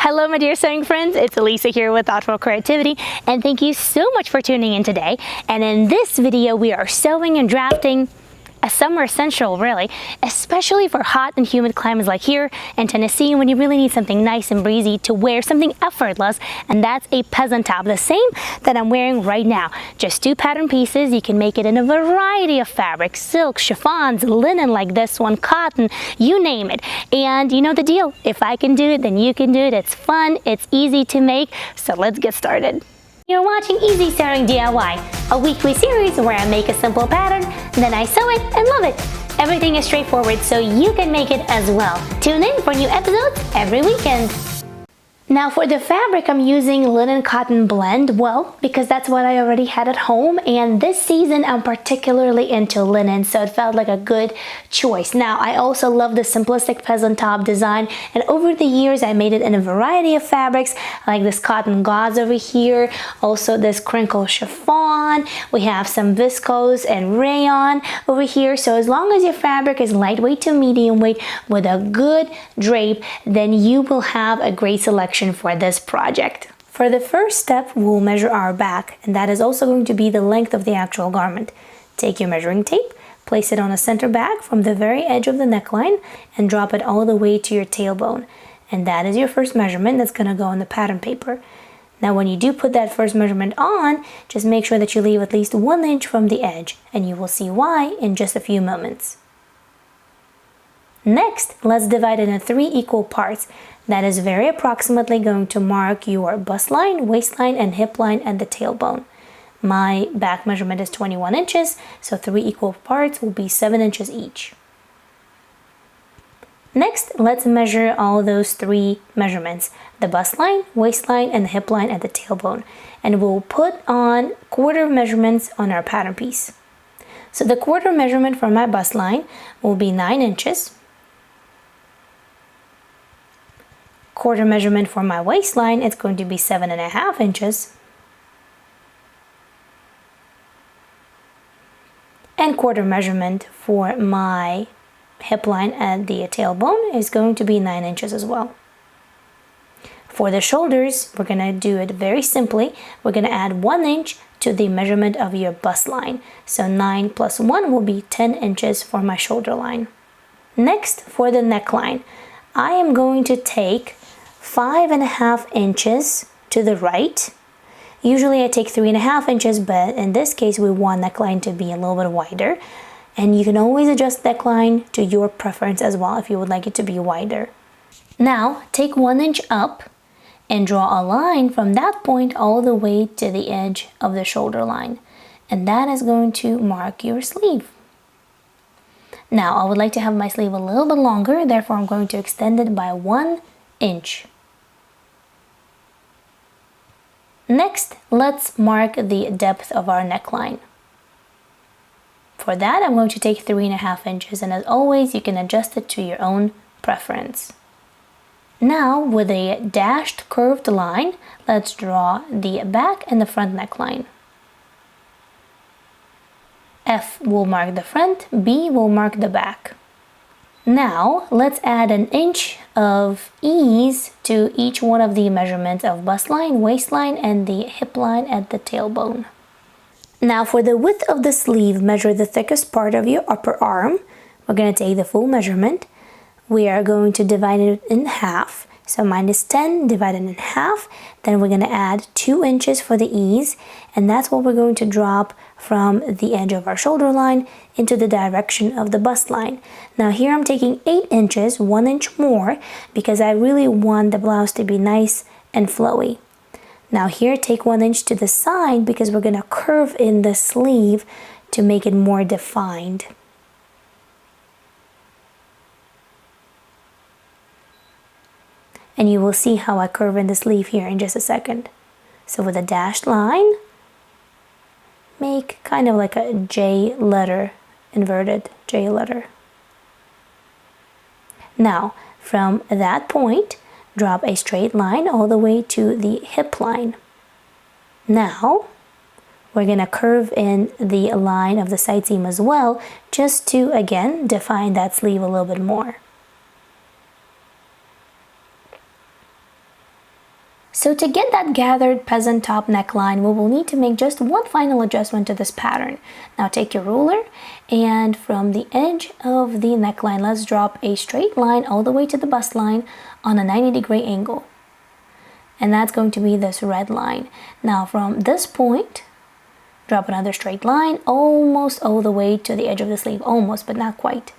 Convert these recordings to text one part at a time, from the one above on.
Hello, my dear sewing friends. It's Alisa here with Thoughtful Creativity, and thank you so much for tuning in today. And in this video, we are sewing and drafting a summer essential, really, especially for hot and humid climates like here in Tennessee, when you really need something nice and breezy to wear, something effortless, and that's a peasant top, the same that I'm wearing right now. Just 2 pattern pieces. You can make it in a variety of fabrics, silk, chiffons, linen like this one, cotton, you name it. And you know the deal. If I can do it, then you can do it. It's fun, it's easy to make, so let's get started. You're watching Easy Sewing DIY, a weekly series where I make a simple pattern, then I sew it and love it. Everything is straightforward, so you can make it as well. Tune in for new episodes every weekend. Now for the fabric, I'm using linen cotton blend, well, because that's what I already had at home, and this season I'm particularly into linen, so it felt like a good choice. Now I also love the simplistic peasant top design, and over the years I made it in a variety of fabrics, like this cotton gauze over here, also this crinkle chiffon, we have some viscose and rayon over here. So as long as your fabric is lightweight to medium weight with a good drape, then you will have a great selection for this project. For the first step, we'll measure our back, and that is also going to be the length of the actual garment. Take your measuring tape, place it on a center back from the very edge of the neckline, and drop it all the way to your tailbone. And that is your first measurement that's going to go on the pattern paper. Now when you do put that first measurement on, just make sure that you leave at least 1 inch from the edge, and you will see why in just a few moments. Next, let's divide it into 3 equal parts. That is very approximately going to mark your bust line, waistline, and hip line at the tailbone. My back measurement is 21 inches, so 3 equal parts will be 7 inches each. Next, let's measure all those 3 measurements, the bust line, waistline, and the hip line at the tailbone. And we'll put on quarter measurements on our pattern piece. So the quarter measurement for my bust line will be 9 inches. Quarter measurement for my waistline, it's going to be 7.5 inches. And quarter measurement for my hip line at the tailbone is going to be 9 inches as well. For the shoulders, we're going to do it very simply. We're going to add 1 inch to the measurement of your bust line. So 9 plus 1 will be 10 inches for my shoulder line. Next, for the neckline, I am going to take 5.5 inches to the right. Usually I take 3.5 inches, but in this case we want neckline to be a little bit wider. And you can always adjust neckline to your preference as well if you would like it to be wider. Now take 1 inch up and draw a line from that point all the way to the edge of the shoulder line. And that is going to mark your sleeve. Now I would like to have my sleeve a little bit longer, therefore I'm going to extend it by 1 inch. Next, let's mark the depth of our neckline. For that, I'm going to take 3.5 inches, and as always, you can adjust it to your own preference. Now, with a dashed curved line, let's draw the back and the front neckline. F will mark the front, B will mark the back. Now, let's add 1 inch of ease to each one of the measurements of bust line, waistline, and the hip line at the tailbone. Now, for the width of the sleeve, measure the thickest part of your upper arm. We're going to take the full measurement. We are going to divide it in half. So mine is 10 divided in half. Then we're going to add 2 inches for the ease, and that's what we're going to drop from the edge of our shoulder line into the direction of the bust line. Now here I'm taking 8 inches, 1 inch more, because I really want the blouse to be nice and flowy. Now here take 1 inch to the side because we're going to curve in the sleeve to make it more defined. And you will see how I curve in the sleeve here in just a second. So with a dashed line, make kind of like a J letter, inverted J letter. Now, from that point, drop a straight line all the way to the hip line. Now, we're going to curve in the line of the side seam as well, just to, again, define that sleeve a little bit more. So to get that gathered peasant top neckline, we will need to make just one final adjustment to this pattern. Now take your ruler, and from the edge of the neckline, let's drop a straight line all the way to the bust line on a 90-degree angle. And that's going to be this red line. Now from this point, drop another straight line almost all the way to the edge of the sleeve, almost, but not quite.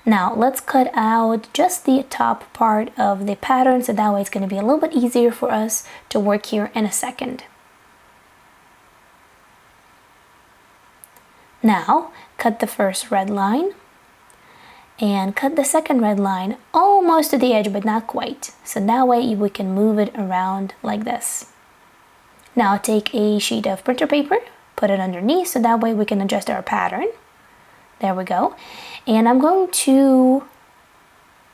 Now let's cut out just the top part of the pattern, so that way it's going to be a little bit easier for us to work here in a second. Now cut the first red line and cut the second red line almost to the edge, but not quite. So that way we can move it around like this. Now take a sheet of printer paper, put it underneath, so that way we can adjust our pattern. There we go. And I'm going to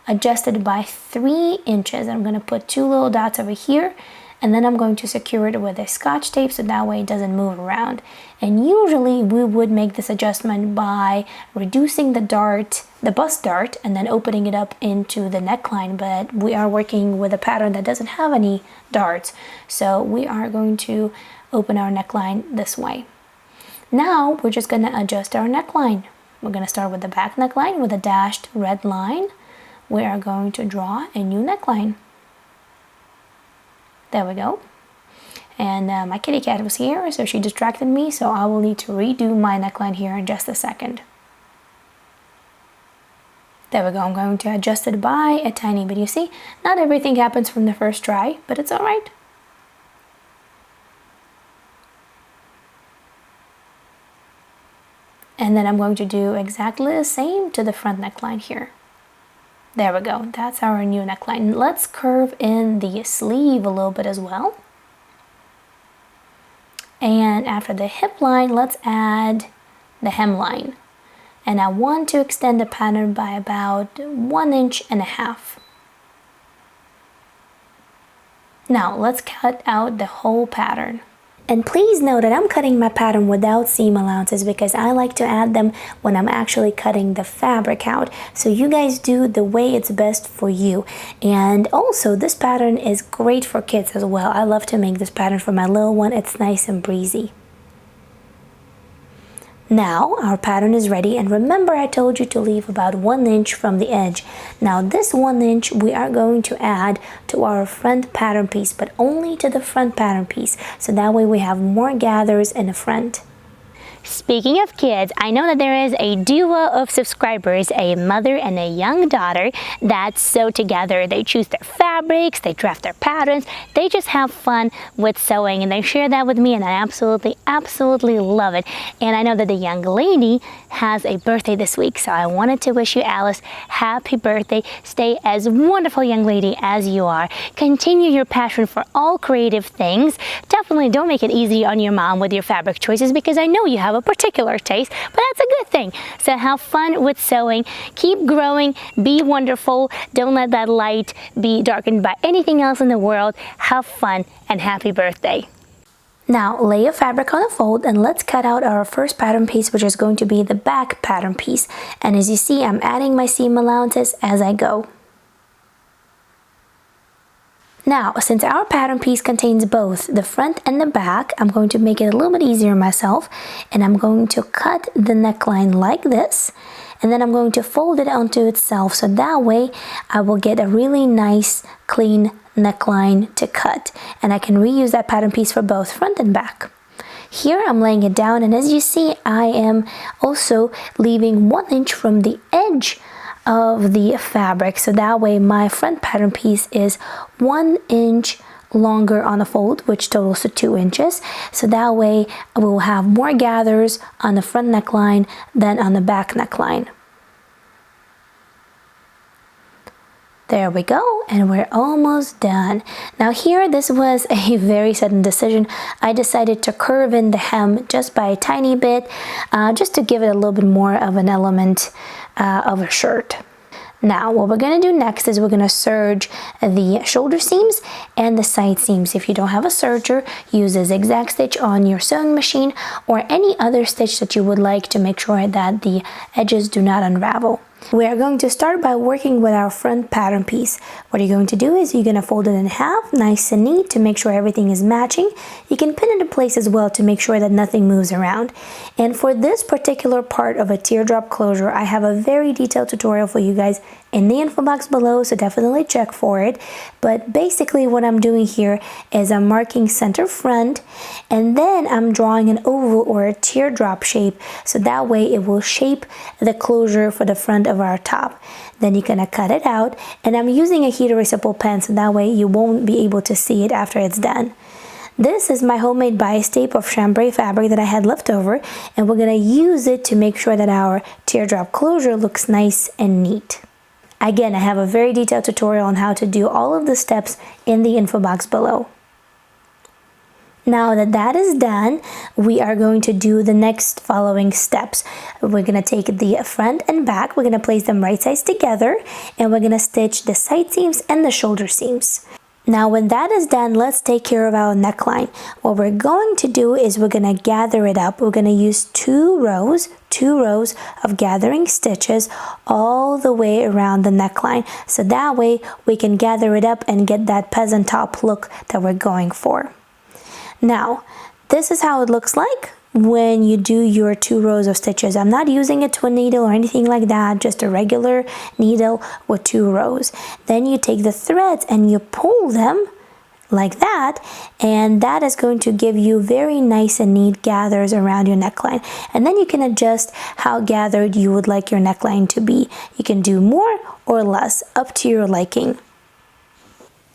adjust it by 3 inches. I'm going to put 2 little dots over here, and then I'm going to secure it with a scotch tape so that way it doesn't move around. And usually we would make this adjustment by reducing the bust dart, and then opening it up into the neckline, but we are working with a pattern that doesn't have any darts, so we are going to open our neckline this way. Now we're just going to adjust our neckline. We're going to start with the back neckline with a dashed red line. We are going to draw a new neckline. There we go. And my kitty cat was here, so she distracted me, so I will need to redo my neckline here in just a second. There we go. I'm going to adjust it by a tiny bit. You see, not everything happens from the first try, but it's all right. And then I'm going to do exactly the same to the front neckline here. There we go. That's our new neckline. Let's curve in the sleeve a little bit as well. And after the hip line, let's add the hemline. And I want to extend the pattern by about 1.5 inches. Now let's cut out the whole pattern. And please note that I'm cutting my pattern without seam allowances because I like to add them when I'm actually cutting the fabric out. So you guys do the way it's best for you. And also this pattern is great for kids as well. I love to make this pattern for my little one. It's nice and breezy. Now our pattern is ready, and remember I told you to leave about 1 inch from the edge. Now this 1 inch we are going to add to our front pattern piece, but only to the front pattern piece, so that way we have more gathers in the front. Speaking of kids, I know that there is a duo of subscribers, a mother and a young daughter, that sew together. They choose their fabrics, they draft their patterns, they just have fun with sewing, and they share that with me, and I absolutely love it. And I know that the young lady has a birthday this week, so I wanted to wish you, Alice, happy birthday. Stay as wonderful young lady as you are. Continue your passion for all creative things. Definitely don't make it easy on your mom with your fabric choices, because I know you have a particular taste, but that's a good thing. So have fun with sewing, keep growing, be wonderful. Don't let that light be darkened by anything else in the world. Have fun and happy birthday. Now lay your fabric on a fold and let's cut out our first pattern piece, which is going to be the back pattern piece. And as you see, I'm adding my seam allowances as I go. Now, since our pattern piece contains both the front and the back, I'm going to make it a little bit easier myself, and I'm going to cut the neckline like this, and then I'm going to fold it onto itself, so that way I will get a really nice clean neckline to cut, and I can reuse that pattern piece for both front and back. Here I'm laying it down, and as you see, I am also leaving 1 inch from the edge of the fabric, so that way my front pattern piece is 1 inch longer on the fold, which totals to 2 inches, so that way we will have more gathers on the front neckline than on the back neckline. There we go, and we're almost done. Now here, this was a very sudden decision. I decided to curve in the hem just by a tiny bit, just to give it a little bit more of an element of a shirt. Now what we're going to do next is we're going to serge the shoulder seams and the side seams. If you don't have a serger, use a zigzag stitch on your sewing machine or any other stitch that you would like to make sure that the edges do not unravel. We are going to start by working with our front pattern piece. What you're going to do is you're going to fold it in half, nice and neat, to make sure everything is matching. You can pin it in place as well to make sure that nothing moves around. And for this particular part of a teardrop closure, I have a very detailed tutorial for you guys in the info box below, so definitely check for it. But basically what I'm doing here is I'm marking center front, and then I'm drawing an oval or a teardrop shape, so that way it will shape the closure for the front of our top. Then you're gonna cut it out, and I'm using a heat erasable pen, so that way you won't be able to see it after it's done. This is my homemade bias tape of chambray fabric that I had left over, and we're gonna use it to make sure that our teardrop closure looks nice and neat. Again, I have a very detailed tutorial on how to do all of the steps in the info box below. Now that that is done, we are going to do the next following steps. We're going to take the front and back, we're going to place them right sides together, and we're going to stitch the side seams and the shoulder seams. Now when that is done, let's take care of our neckline. What we're going to do is we're going to gather it up. We're going to use two rows of gathering stitches all the way around the neckline, so that way we can gather it up and get that peasant top look that we're going for. Now this is how it looks like when you do your 2 rows of stitches. I'm not using a twin needle or anything like that, just a regular needle with 2 rows. Then you take the threads and you pull them like that, and that is going to give you very nice and neat gathers around your neckline. And then you can adjust how gathered you would like your neckline to be. You can do more or less, up to your liking.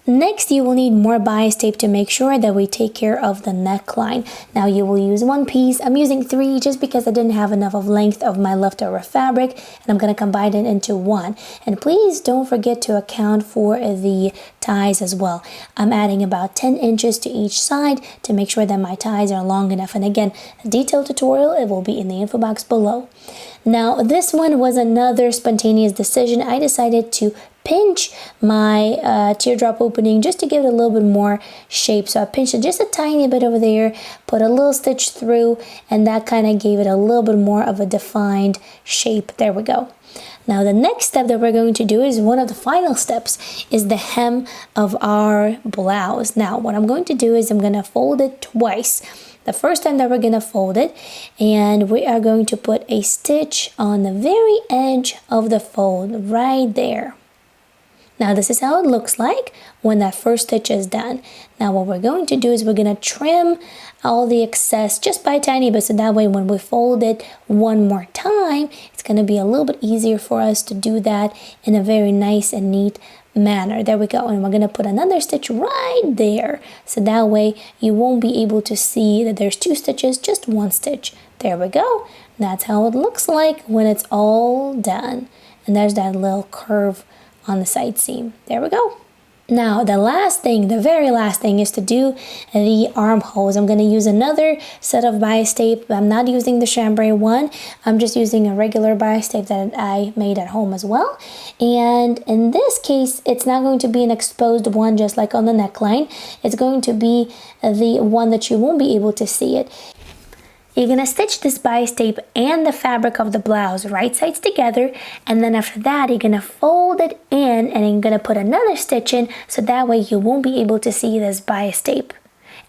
Next, you will need more bias tape to make sure that we take care of the neckline. Now you will use 1 piece. I'm using 3 just because I didn't have enough of length of my leftover fabric, and I'm going to combine it into 1. And please don't forget to account for the ties as well. I'm adding about 10 inches to each side to make sure that my ties are long enough. And again, a detailed tutorial, it will be in the info box below. Now this one was another spontaneous decision. I decided to pinch my teardrop opening just to give it a little bit more shape. So I pinched it just a tiny bit over there, put a little stitch through, and that kind of gave it a little bit more of a defined shape. There we go. Now the next step that we're going to do is one of the final steps, is the hem of our blouse. Now what I'm going to do is I'm going to fold it twice. The first time that we're going to fold it, and we are going to put a stitch on the very edge of the fold right there. Now this is how it looks like when that first stitch is done. Now what we're going to do is we're going to trim all the excess just by a tiny bit, so that way when we fold it one more time, it's going to be a little bit easier for us to do that in a very nice and neat manner. There we go. And we're going to put another stitch right there, so that way you won't be able to see that there's 2 stitches, just 1 stitch. There we go. That's how it looks like when it's all done. And there's that little curve on the side seam. There we go. Now the last thing, the very last thing, is to do the armholes. I'm going to use another set of bias tape. I'm not using the chambray one. I'm just using a regular bias tape that I made at home as well. And in this case, it's not going to be an exposed one just like on the neckline. It's going to be the one that you won't be able to see it. You're going to stitch this bias tape and the fabric of the blouse right sides together, and then after that you're going to fold it in and you're going to put another stitch in, so that way you won't be able to see this bias tape.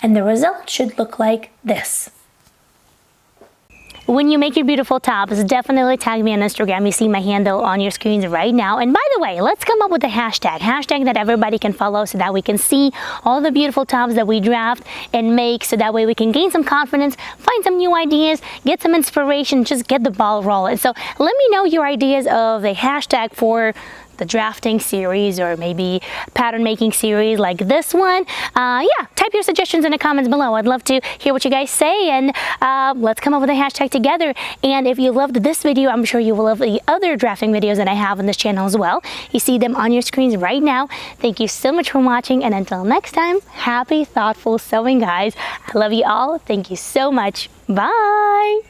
And the result should look like this. When you make your beautiful tops, definitely tag me on Instagram. You see my handle on your screens right now. And by the way, let's come up with a hashtag that everybody can follow, so that we can see all the beautiful tops that we draft and make, so that way we can gain some confidence, find some new ideas, get some inspiration, just get the ball rolling. So let me know your ideas of a hashtag for the drafting series, or maybe pattern making series like this one. Yeah, type your suggestions in the comments below. I'd love to hear what you guys say, and let's come up with a hashtag together. And if you loved this video, I'm sure you will love the other drafting videos that I have on this channel as well. You see them on your screens right now. Thank you so much for watching, and until next time, happy thoughtful sewing, guys. I love you all. Thank you so much. Bye.